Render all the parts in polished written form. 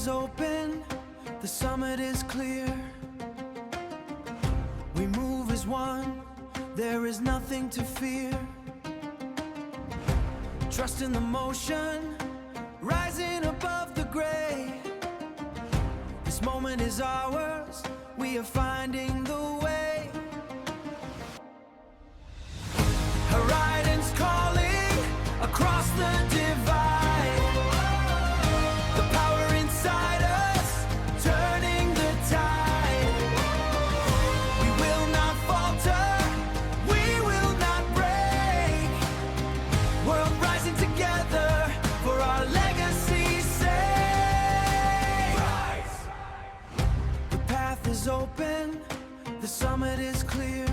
is open, the summit is clear. We move as one, there is nothing to fear. Trust in the motion, rising above the gray. This moment is ours, we are finding the way. Horizons calling across the divide. The power inside us, turning the tide. We will not falter, we will not break. World rising together for our legacy's sake. Rise. The path is open, the summit is clear.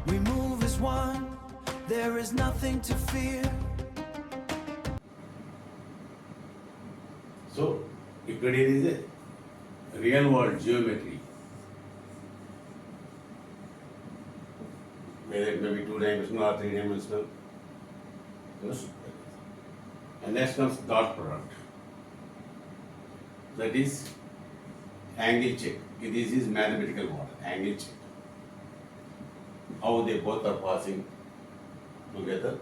We move as one, there is nothing to fear. So, Euclidean is a real world geometry. Whether it may be 2-dimensional or 3-dimensional. And next comes dot product. That is angle check. This is mathematical model, angle check. How they both are passing together.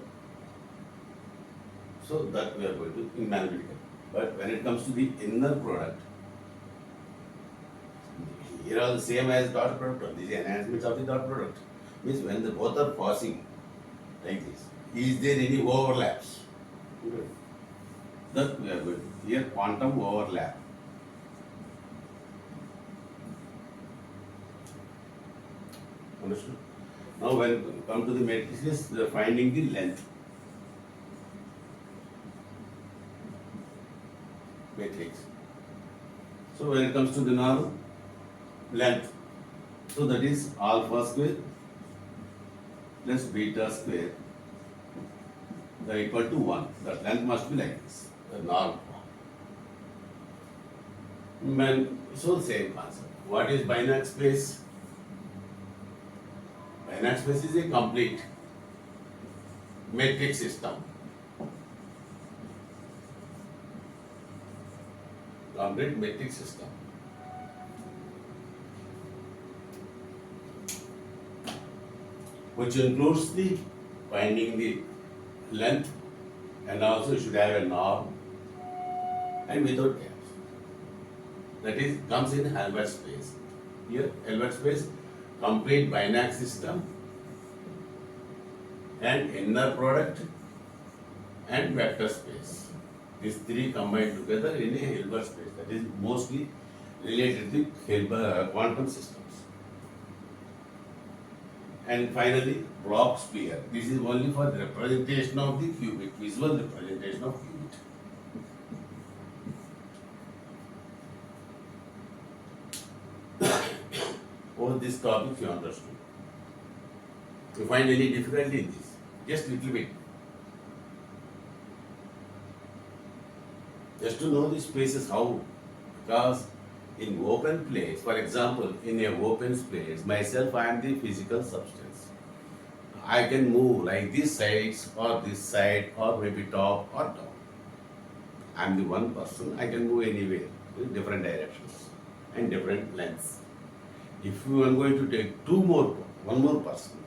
So that we are going to in mathematical. But when it comes to the inner product, here are the same as dot product. These enhancements of the dot product. Means when the both are passing like this, is there any overlaps? That we are going to. Here quantum overlap. Understood? Now when we come to the matrices, we are finding the length. Matrix. So when it comes to the norm, length. So that is alpha square plus beta square. They are equal to 1. That length must be like this, the norm. So same concept. What is binary space? Binary space is a complete matrix system. Complete matrix system. Which includes the finding the length and also should have a norm and without gaps. That is comes in Hilbert space. Here Hilbert space, complete binary system and inner product and vector space. These three combined together in a Hilbert space. That is mostly related to Hilbert quantum systems. And finally, block sphere. This is only for the representation of the qubit, visual representation of qubit. All these topics you understood. You find any difficulty in this? Just little bit. Just to know the spaces how, because in open place, for example, in a open space, myself I am the physical substance. I can move like this side or maybe top or down. I am the one person, I can move anywhere in different directions and different lengths. If you are going to take one more person,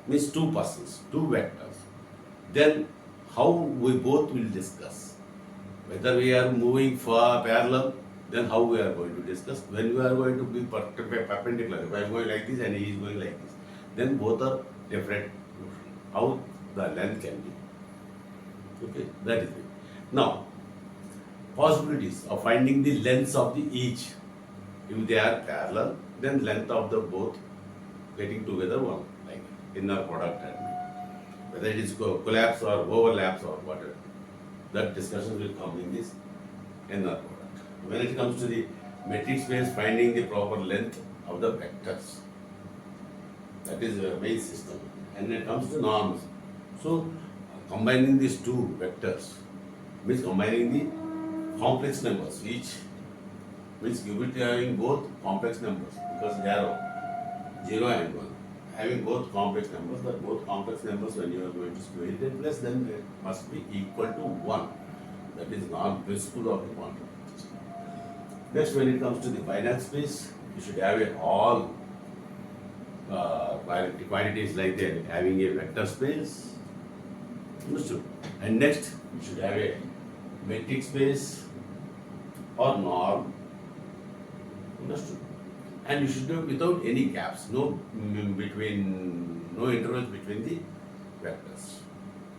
means two persons, two vectors, then how we both will discuss. Whether we are moving far parallel, then how we are going to discuss. When we are going to be perpendicular, if I am going like this and he is going like this, then both are different. How the length can be. Okay, that is it. Now, possibilities of finding the lengths of the each. If they are parallel, then length of the both getting together one, like inner product and whether it is collapse or overlaps or whatever. That discussion will come in this inner product. When it comes to the matrix space, finding the proper length of the vectors. That is the main system. And when it comes to norms, so combining these two vectors means combining the complex numbers. Each means qubit having both complex numbers because they are 0 and 1. Having both complex numbers, but both complex numbers when you are going to split it plus then it must be equal to 1. That is non-principle of the quantum system. Next, when it comes to the finite space, you should have all quantities like that having a vector space. Understood? And next, you should have a metric space or norm. Understood? And you should do it without any gaps, no intervals between the vectors.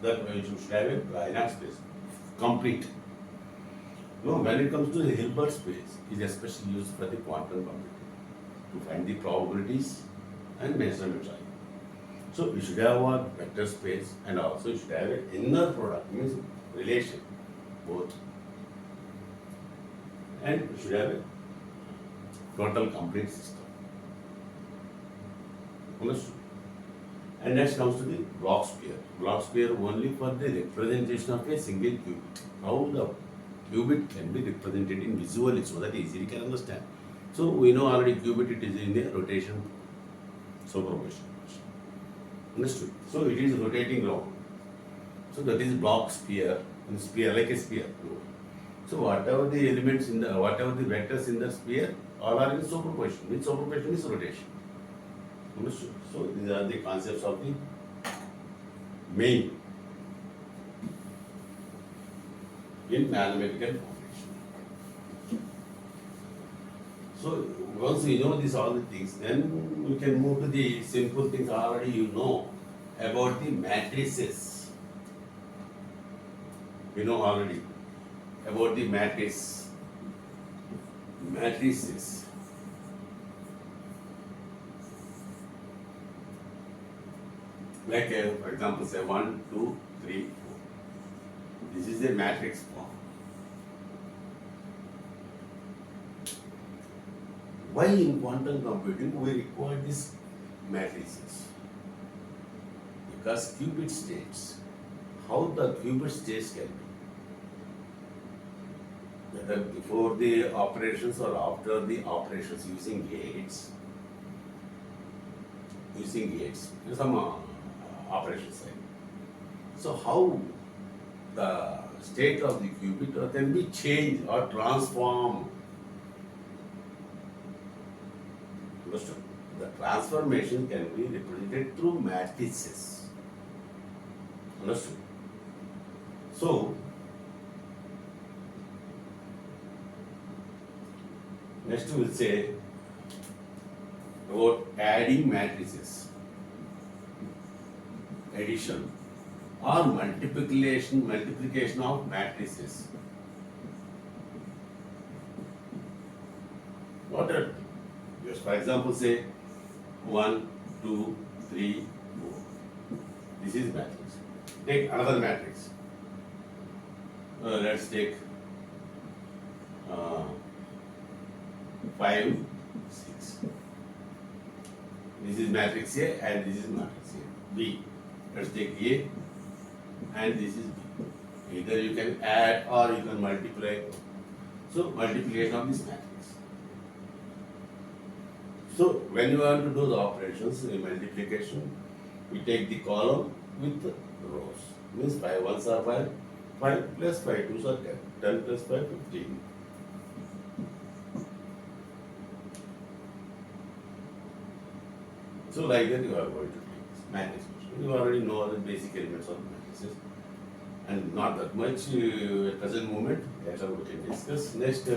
That way you should have a finite space, complete. No, when it comes to the Hilbert space, it is especially used for the quantum computing to find the probabilities and measurement time. So you should have a vector space and also you should have an inner product, means relation, both. And you should have a total complete system. Understood? And next comes to the block sphere. Block sphere only for the representation of a single qubit. How the qubit can be represented in visually so that easily can understand. So we know already qubit it is in the rotation superposition. Understood? So it is rotating round. So that is block sphere, in sphere like a sphere. So whatever the elements in the whatever the vectors in the sphere all are in superposition. Means superposition is rotation. Understood? So these are the concepts of the main in mathematical formulation. So once you know this all the things, then we can move to the simple things already you know about the matrices. You know already about the matrices. Like for example, say 1, 2, 3, 4. This is a matrix form. Why in quantum computing we require these matrices? Because qubit states, how the qubit states can be, whether before the operations or after the operations using gates, some operations. So how the state of the qubit can be changed or transformed. Understood? The transformation can be represented through matrices. Understood? So, next we will say about adding matrices, addition or multiplication of matrices. What are, just for example, say 1, 2, 3, 4. This is matrix. Take another matrix. Let's take 5, 6. This is matrix A and this is matrix A. B. Let's take A and this is B. Either you can add or you can multiply. So multiplication of this matrix. So when you want to do the operations in multiplication, we take the column with the rows. Means 5 ones are 5, 5 plus 5 twos are 10, 10 plus 5, 15. So like that you are going to take this matrix. You already know the basic elements of matrices and not that much at present moment. Later we can discuss. Next,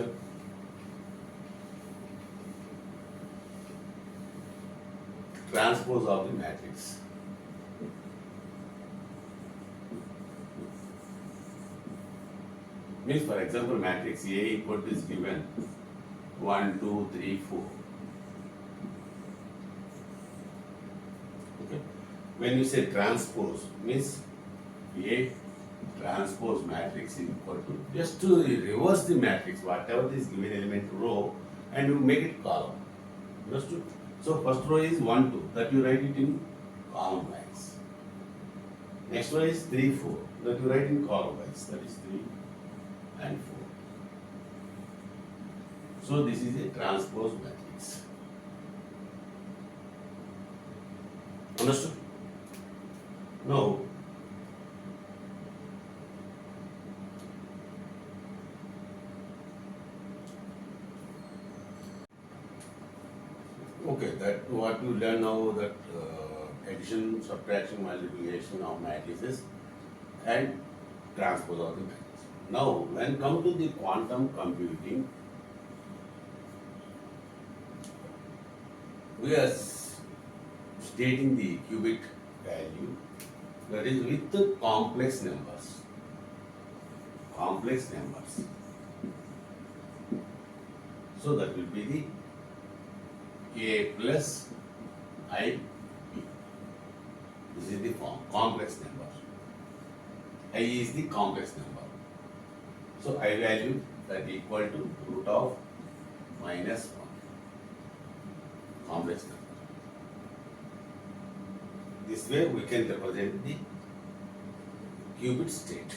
transpose of the matrix. Means for example, matrix A input is given 1, 2, 3, 4. Okay. When you say transpose, means A transpose matrix is equal to, just to reverse the matrix, whatever is given element row, and you make it column. Understood? So first row is 1, 2, that you write it in column wise. Next one is 3, 4, that you write in column wise, that is 3 and 4. So this is a transpose matrix. Understood? Now, Okay, that what you learn now, that addition, subtraction, multiplication of matrices and transpose of the matrix. Now, when come to the quantum computing, we are stating the qubit value, that is with the complex numbers. Complex numbers. So that will be the A plus I B. This is the form, complex number. I is the complex number. So I value that equal to root of minus 1. Complex number. This way we can represent the qubit state.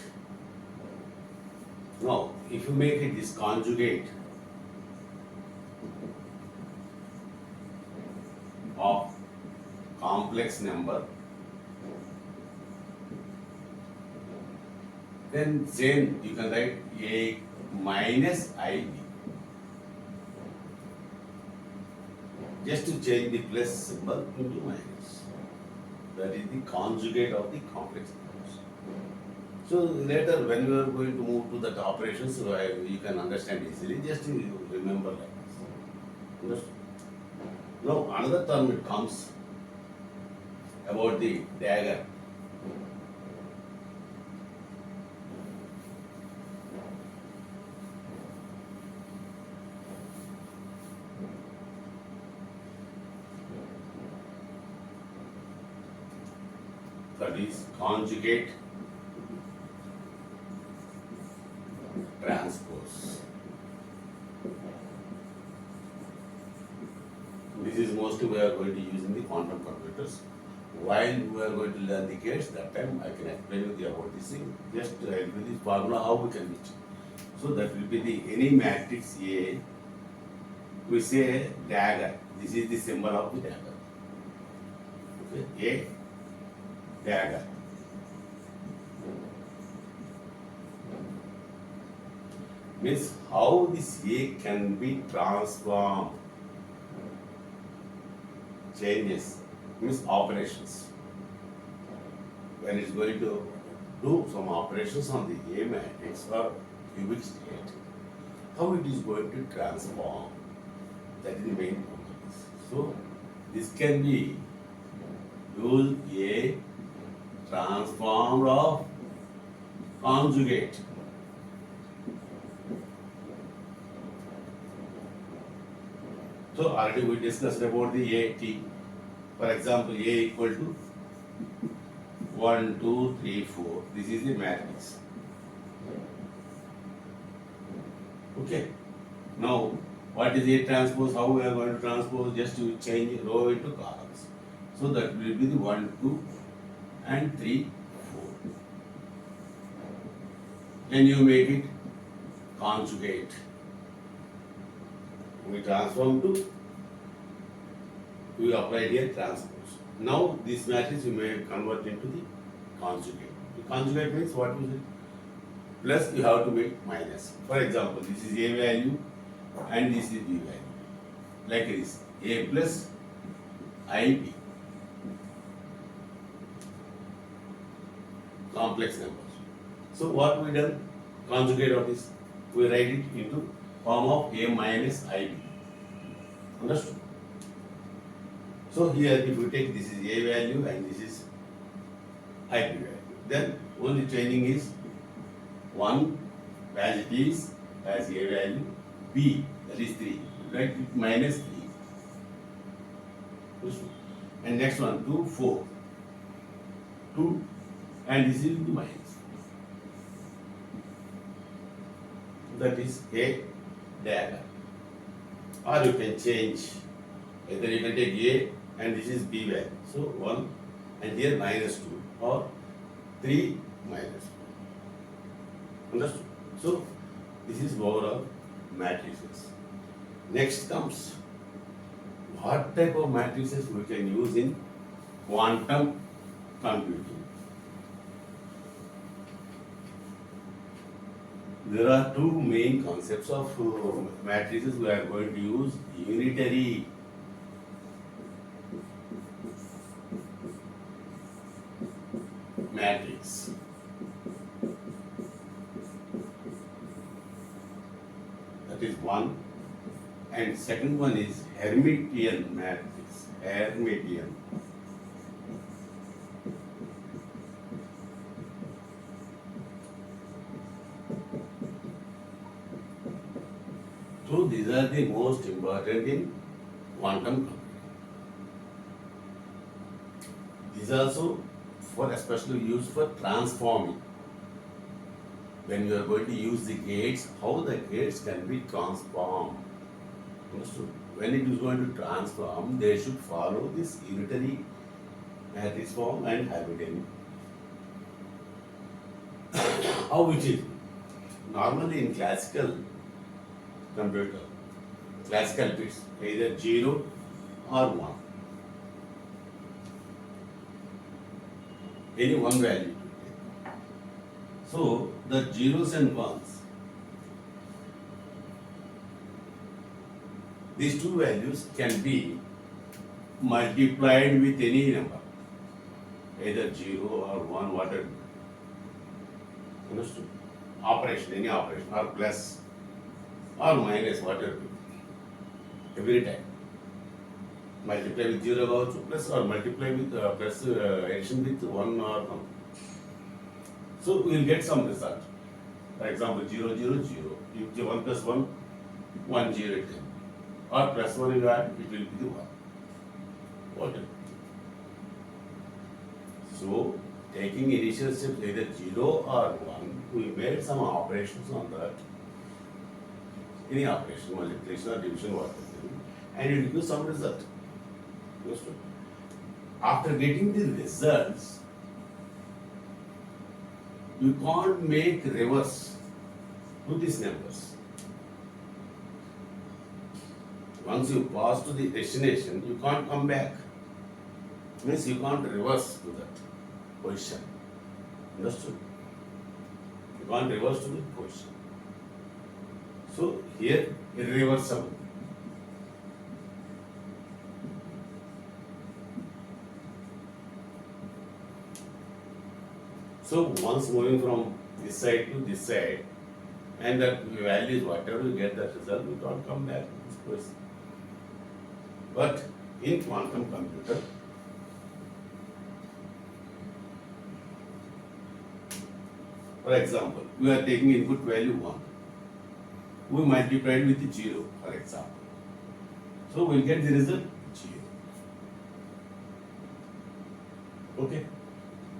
Now, if you make it this conjugate of complex number, then same you can write A minus IB. Just to change the plus symbol into minus. That is the conjugate of the complex numbers. So later when you are going to move to that operations, so you can understand easily. Just you remember like this. Understood? Now another term it comes about the dagger. That is conjugate transpose. This is mostly we are going to use in the quantum computers. While we are going to learn the gates, that time I can explain you about this thing. Just help with this formula how we can reach. So that will be the any matrix A. We say dagger. This is the symbol of the dagger. Okay, A dagger. Means how this A can be transformed. Changes means operations. When it's going to do some operations on the A matrix or cubic state, how it is going to transform. That is the main problem. So this can be used A transformed of conjugate. So already we discussed about the AT. For example, A equal to 1, 2, 3, 4. This is the matrix. Okay. Now, what is A transpose? How we are going to transpose? Just to change row into columns. So that will be the 1, 2, and 3, 4. Then you make it conjugate. We transform to, we apply here transpose. Now this matrix you may convert into the conjugate. The conjugate means what is it? Plus you have to make minus. For example, this is A value and this is B value. Like this, A plus IB. Complex numbers. So what we done? Conjugate of this. We write it into form of A minus IB. Understood? So here if you take this is A value and this is IB value, then only changing is 1 as it is as A value, B that is 3, write it minus 3. Understood? And next one 2, 4. 2 and this is the minus. That is A dagger. Or you can change, either you can take A and this is B value. So 1 and here minus 2 or 3 minus 2. Understood? So this is overall matrices. Next comes what type of matrices we can use in quantum computing. There are two main concepts of matrices we are going to use: unitary matrix. That is one. And second one is Hermitian matrix. Hermitian. So these are the most important in quantum computing. These are also for especially used for transforming. When you are going to use the gates, how the gates can be transformed. Understood? When it is going to transform, they should follow this unitary matrix form and Hermitian. How it is? Normally in classical computer, classical bits, either 0 or 1. Any one value. So the zeros and ones, these two values can be multiplied with any number, either 0 or 1, whatever. Understood? Operation, any operation, or plus or minus, whatever. Every time. Multiply with 0 also plus, or multiply with plus addition with 1 or 1. So we will get some result. For example, 0, 0, 0. If you 1 plus 1, 1, 0, 10. Or plus 1 you add, it will be the 1. Whatever. So, taking initial steps either 0 or 1, we made some operations on that. Any operation, multiplication or division, whatever. And it will give some result. Understood? After getting the results, you can't make reverse to these numbers. Once you pass to the destination, you can't come back. Means you can't reverse to that position. Understood? You can't reverse to the position. So here, irreversible. So once moving from this side to this side, and that value is whatever you get that result, we can't come back to this place. But in quantum computer, for example, we are taking input value 1. We multiplied with 0, for example. So we'll get the result 0. Okay?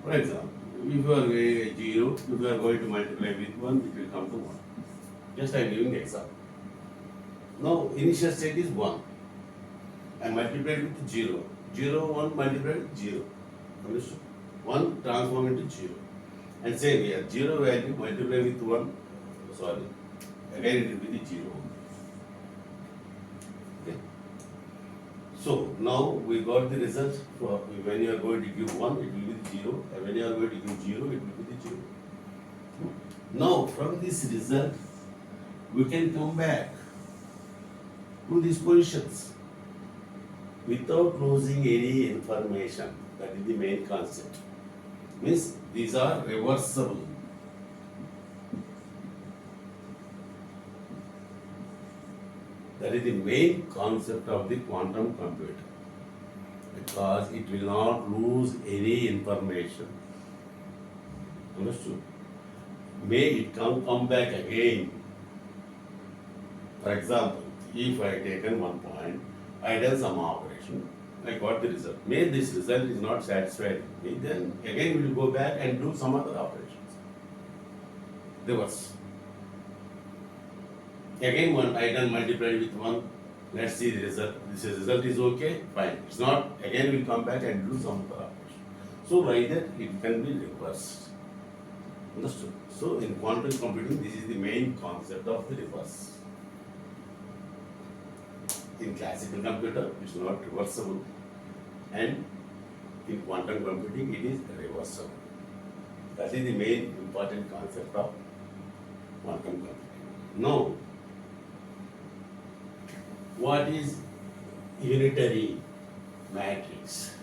For example, if you are 0, if you are going to multiply with 1, it will come to 1. Just I am giving the example. Now, initial state is 1. I multiplied with 0. 0, 1 multiplied with 0. Understood? 1 transform into 0. And same here, 0 value multiplied with 1. Sorry. Again it will be the 0. Okay. So now we got the result. For when you are going to give 1, it will be 0. And when you are going to give 0, it will be the 0. Now from this result, we can come back to these positions without losing any information. That is the main concept. Means these are reversible. That is the main concept of the quantum computer, because it will not lose any information. Understood? May it come back again. For example, if I taken one point, I done some operation, I got the result. May this result is not satisfied me, then again we will go back and do some other operations. Reverse. Again one item multiplied with 1, let's see the result. This result is okay, fine. It's not, again we'll come back and do some other operation. So by that it can be reversed. Understood? So in quantum computing, this is the main concept of the reverse. In classical computer, it's not reversible, and in quantum computing, it is reversible. That is the main important concept of quantum computing. Now, what is unitary matrix?